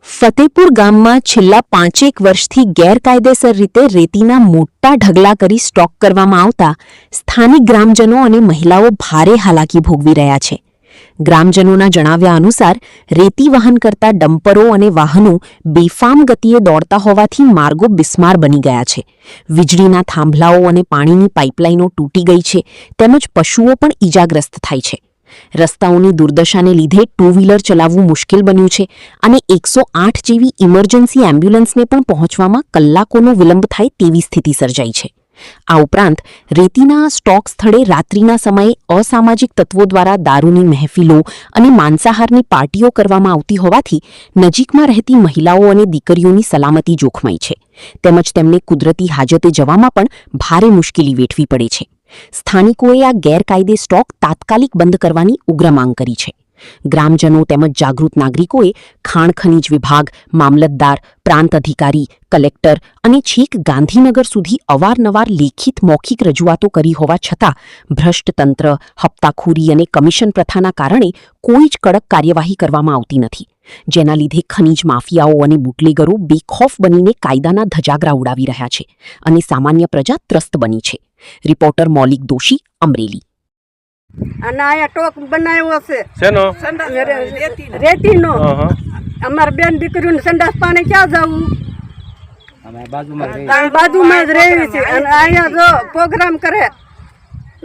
ફતેપુર ગામમાં છેલ્લા 5 વર્ષથી ગેરકાયદેસર રીતે રેતીના મોટા ઢગલા કરી સ્ટોક કરવામાં આવતા સ્થાનિક ગ્રામજનો અને મહિલાઓ ભારે હાલાકી ભોગવી રહ્યા છે. ગ્રામજનોના જણાવ્યા અનુસાર રેતી વહન કરતા ડમ્પરો અને વાહનો બેફામ ગતિએ દોડતા હોવાથી માર્ગો બિસ્માર બની ગયા છે. વીજળીના થાંભલાઓ અને પાણીની પાઇપલાઇનો તૂટી ગઈ છે તેમજ પશુઓ પણ ઈજાગ્રસ્ત થાય છે. રસ્તાઓની દુર્દશાને લીધે ટુ વ્હીલર ચલાવવું મુશ્કેલ બન્યું છે અને 108 જેવી ઇમરજન્સી એમ્બ્યુલન્સને પણ પહોંચવામાં કલાકોનો વિલંબ થાય તેવી સ્થિતિ સર્જાઈ છે. આ ઉપરાંત રેતીના સ્ટોક સ્થળે રાત્રિના સમયે અસામાજિક તત્વો દ્વારા દારૂની મહેફિલો અને માંસાહારની પાર્ટીઓ કરવામાં આવતી હોવાથી નજીકમાં રહેતી મહિલાઓ અને દીકરીઓની સલામતી જોખમાઈ છે તેમજ તેમને કુદરતી હાજતે જવામાં પણ ભારે મુશ્કેલી વેઠવી પડે છે. સ્થાનિકોએ આ ગેરકાયદે સ્ટોક તાત્કાલિક બંધ કરવાની ઉગ્ર માંગ કરી છે. ગ્રામજનો તેમજ જાગૃત નાગરિકોએ ખાણ ખનીજ વિભાગ, મામલતદાર, પ્રાંત અધિકારી, કલેક્ટર અને છેક ગાંધીનગર સુધી અવારનવાર લેખિત મૌખિક રજૂઆતો કરી હોવા છતાં ભ્રષ્ટ તંત્ર, હપ્તાખોરી અને કમિશન પ્રથાના કારણે કોઈ જ કડક કાર્યવાહી કરવામાં આવતી નથી, જેના લીધે ખનીજ માફિયાઓ અને બુટલેગરો બેખોફ બનીને કાયદાના ધજાગરા ઉડાવી રહ્યા છે અને સામાન્ય પ્રજા ત્રસ્ત બની છે. રિપોર્ટર મૌલિક દોશી, અમરેલી. અને આયા ટોક બનાવ્યો છે શેનો? રેતીનો. અમાર બેન દીકરીઓને સંડાસ પાણી ક્યાં જવું? બાજુમાં જ રહેવી છે અને અહીંયા જો પ્રોગ્રામ કરે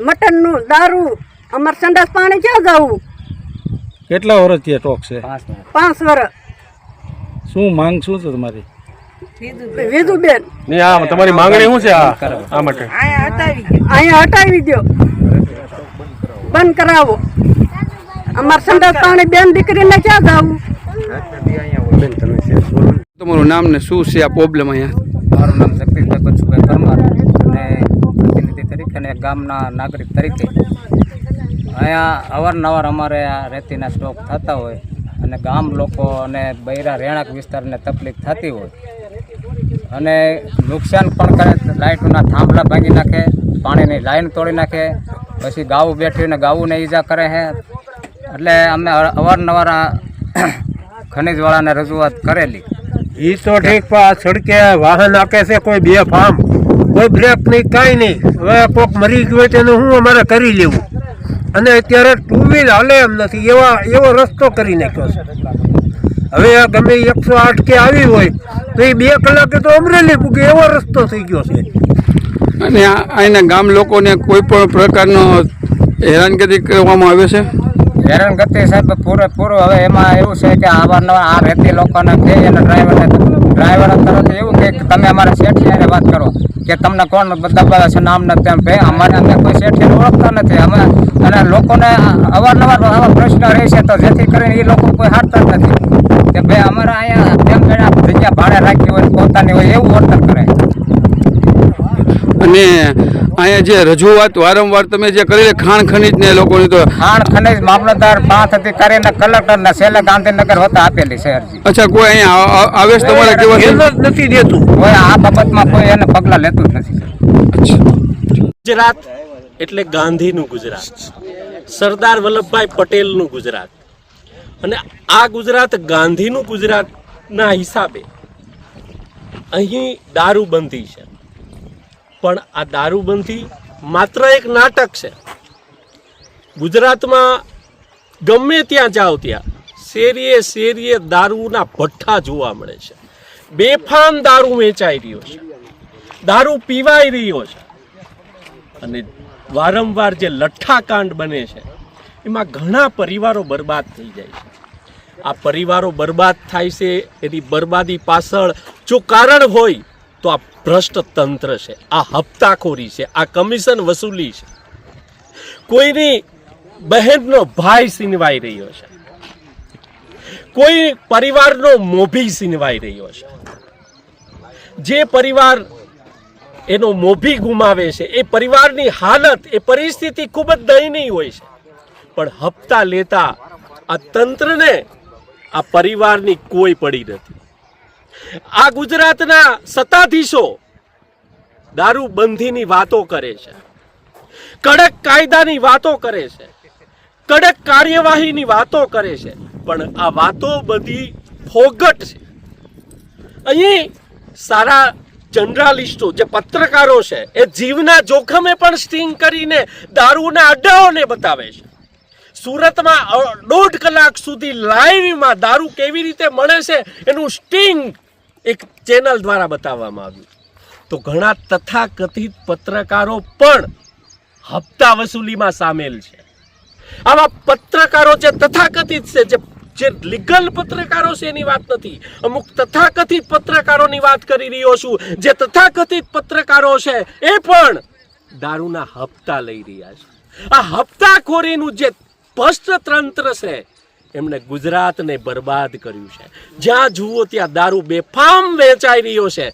મટનનું, દારૂ, અમાર સંડાસ પાણી ક્યાં જવું? કેટલા વર્ષથી ટોક છે? 5 વર્ષ. શું માંગ શું છે તમારી? વિધુબેન, તમારી માંગણી શું છે આ માટે? અહીંયા હટાવી દો, બંધ કરાવો. અમાર સંડાસ પાણી બેન દીકરીને ક્યાં જવું? તમારું નામ ને શું છે આ પ્રોબ્લેમ અહીંયા? મારું નામ જગદીશભાઈ બચુભાઈ પરમાર અને પ્રતિનિધિ તરીકે અને ગામના નાગરિક તરીકે અહીંયા અવારનવાર અમારે આ રેતીના સ્ટોક થતા હોય અને ગામ લોકો અને બૈરા રહેણાંક વિસ્તારને તકલીફ થતી હોય અને નુકસાન પણ કરે. લાઇટોના થાંભલા ભાંગી નાખે, પાણીની લાઈન તોડી નાખે, પછી ગાવું બેઠીને ગાવુંને ઈજા કરે છે. એટલે અમે અવારનવાર આ ખનીજવાળાને રજૂઆત કરેલી. ઈ તો ઠીક, પણ આ સડકે વાહન હાકે છે કોઈ બેફામ, કોઈ બ્રેક નહીં, કાંઈ નહીં. હવે કોક મરી ગયું હોય તેનું શું અમારે કરી લેવું? અને અત્યારે ટુ વ્હીલ હાલે એમ નથી, એવો રસ્તો કરી નાખ્યો છે. હવે આ ગમે 108 કે આવી હોય તો એ 2 કલાકે તો અમરેલી પૂગે એવો રસ્તો થઈ ગયો છે. અને અહીંના ગામ લોકોને કોઈ પણ પ્રકારનો હેરાનગતિ કરવામાં આવે છે? હેરાનગતિ સાહેબ પૂરેપૂરું. હવે એમાં એવું છે કે અવારનવાર આ રેતી લોકોને કહે અને ડ્રાઈવર તરત એવું કે તમે અમારા શેઠિયાને વાત કરો કે તમને કોણ દબાવે છે નામ નથી તેમ. ભાઈ અમે કોઈ શેઠિયાને ઓળખતા નથી. અમે અને લોકોને અવારનવાર આવા પ્રશ્ન રહે છે તો જેથી કરીને એ લોકો કોઈ હારતા જ નથી કે ભાઈ અમારે અહીંયા તેમ જગ્યા ભાડે રાખી હોય પોતાની હોય એવું વર્તન કરે. અને અહીંયા જે રજૂઆત વારંવાર તમે જે કરી ખાણ ખનીજ ને લોકોની, તો ખાણ ખનીજ મામલતદાર, પ્રાંત અધિકારીને, કલેક્ટરને છેલ્લે ગાંધીનગર હોતા આપેલી છે અરજી. અચ્છા, કોઈ અહીંયા આવેશ તમારે કેવા નથી દેતું, કોઈ આ બાબતમાં કોઈ એને પગલાં લેતું જ નથી. ગુજરાત એટલે ગાંધીનું ગુજરાત, સરદાર વલ્લભભાઈ પટેલનું ગુજરાત. અને આ ગુજરાત ગાંધીનું ગુજરાતના હિસાબે અહીં દારૂબંધી છે. પણ આ દારૂબંધી માત્ર એક નાટક છે. ગુજરાતમાં ગમે ત્યાં જાઓ ત્યાં શેરીએ શેરીએ દારૂના ભઠ્ઠા જોવા મળે છે. બેફામ દારૂ વેચાઈ રહ્યો છે, દારૂ પીવાઈ રહ્યો છે. અને વારંવાર જે લઠ્ઠાકાંડ બને છે એમાં ઘણા પરિવારો બરબાદ થઈ જાય છે. આ પરિવારો બરબાદ થાય છે, એની બરબાદી પાછળ જો કારણ હોય તો આ ભ્રષ્ટ તંત્ર છે, આ હપ્તાખોરી છે, આ કમિશન વસૂલી છે. કોઈની બહેનનો ભાઈ સીનવાઈ રહ્યો છે, કોઈ પરિવારનો મોભી સીનવાઈ રહ્યો છે. જે પરિવાર એનો મોભી ગુમાવે છે એ પરિવારની હાલત, એ પરિસ્થિતિ ખૂબ જ દયનીય હોય છે. પણ હપ્તા લેતા આ તંત્રને આ પરિવારની કોઈ પડી નથી. આ ગુજરાતના સત્તાધીશો દારૂબંધીની વાતો કરે છે, કડક કાયદાની વાતો કરે છે, કડક કાર્યવાહીની વાતો કરે છે, પણ આ વાતો બધી ફોગટ છે. અહીં સારા જર્નાલિસ્ટો જે પત્રકારો છે એ જીવના જોખમે પણ સ્ટિંગ કરીને દારૂના અડ્ડાઓને બતાવે છે. સુરતમાં 1.5 કલાક સુધી લાઈવમાં દારૂ કેવી રીતે મળે છે એનું સ્ટિંગ એક ચેનલ દ્વારા બતાવવામાં આવ્યું. તો ઘણા તથાકથિત પત્રકારો પણ હપ્તા વસૂલીમાં સામેલ છે. આવા પત્રકારો જે તથાકથિત છે, જે લીગલ પત્રકારો છે એની વાત નથી, અમુક તથાકથિત પત્રકારોની વાત કરી રહ્યો છું. જે તથાકથિત પત્રકારો છે એ પણ દારૂના હપ્તા લઈ રહ્યા છે. આ હપ્તાખોરીનું જે સ્પષ્ટ તંત્ર છે એમણે ગુજરાતને બરબાદ કર્યું છે. જ્યાં જુઓ ત્યાં દારૂ બેફામ વેચાઈ રહ્યો છે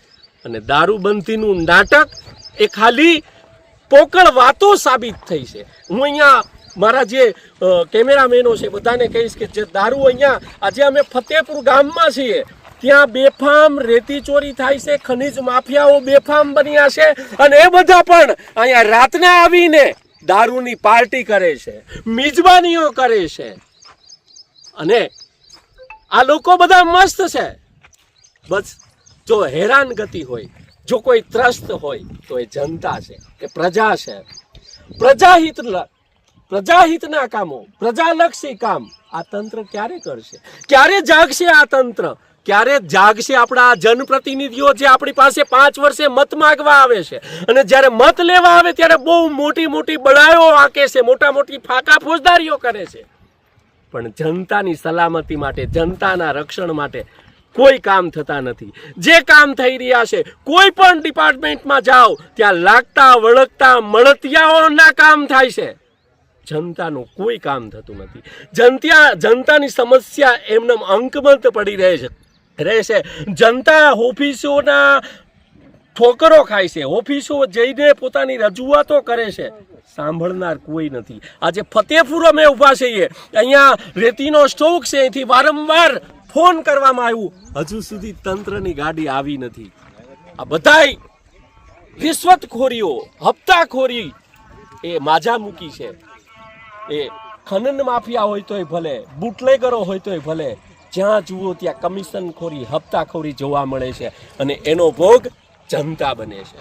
અને દારૂબંધીનું નાટક એ ખાલી પોકળ વાતો સાબિત થઈ છે. હું અહીંયા મારા જે કેમેરામેનો છે બધાને કહીશ કે જે દારૂ અહીંયા આજે અમે ફતેપુર ગામમાં છીએ ત્યાં બેફામ રેતી ચોરી થાય છે, ખનીજ માફિયાઓ બેફામ બન્યા છે અને એ બધા પણ અહીંયા રાતના આવીને દારૂની પાર્ટી કરે છે, મિજબાનીઓ કરે છે અને આ લોકો બધા મસ્ત છે. બસ જો હેરાનગતિ હોય, જો કોઈ ત્રસ્ત હોય તો એ જનતા છે કે પ્રજા છે. પ્રજાહિતના કામો, પ્રજાલક્ષી કામ આ તંત્ર ક્યારે કરશે? ક્યારે જાગશે આ તંત્ર? ક્યારે જાગશે આપણા જનપ્રતિનિધિઓ જે આપણી પાસે 5 વર્ષે મત માંગવા આવે છે અને જ્યારે મત લેવા આવે ત્યારે બહુ મોટી મોટી બડાઈઓ આંકે છે, મોટી ફાકા ફોજદારીઓ કરે છે, પણ જનતાની સલામતી માટે, જનતાના રક્ષણ માટે કોઈ કામ થતા નથી. જે કામ થઈ રહ્યા છે, કોઈ પણ ડિપાર્ટમેન્ટમાં જાઓ ત્યાં લાગતા વળગતા મળતિયાઓના કામ થાય છે, જનતાનું કોઈ કામ થતું નથી. જનતાની સમસ્યા એમને અંકમત પડી રહે છે. જનતા ઓફિસોના ઠોકરો ખાય છે, ઓફિસો જઈને પોતાની રજૂઆતો કરે છે, સાંભળનાર કોઈ નથી. આજે ફતેપુર અમે ઊભા છીએ, અહીંયા રેતીનો સ્ટોક છે, અહીંથી વારંવાર ફોન કરવામાં આવ્યું, હજુ સુધી તંત્રની ગાડી આવી નથી. આ બધાય રિશ્વતખોરીઓ, હપ્તાખોરી એ માજા મૂકી છે. એ ખનન માફિયા હોય તોય ભલે, બુટલેગરો હોય તોય ભલે, જ્યાં જુઓ ત્યાં કમિશનખોરી, હપ્તાખોરી જોવા મળે છે અને એનો ભોગ જનતા બને છે.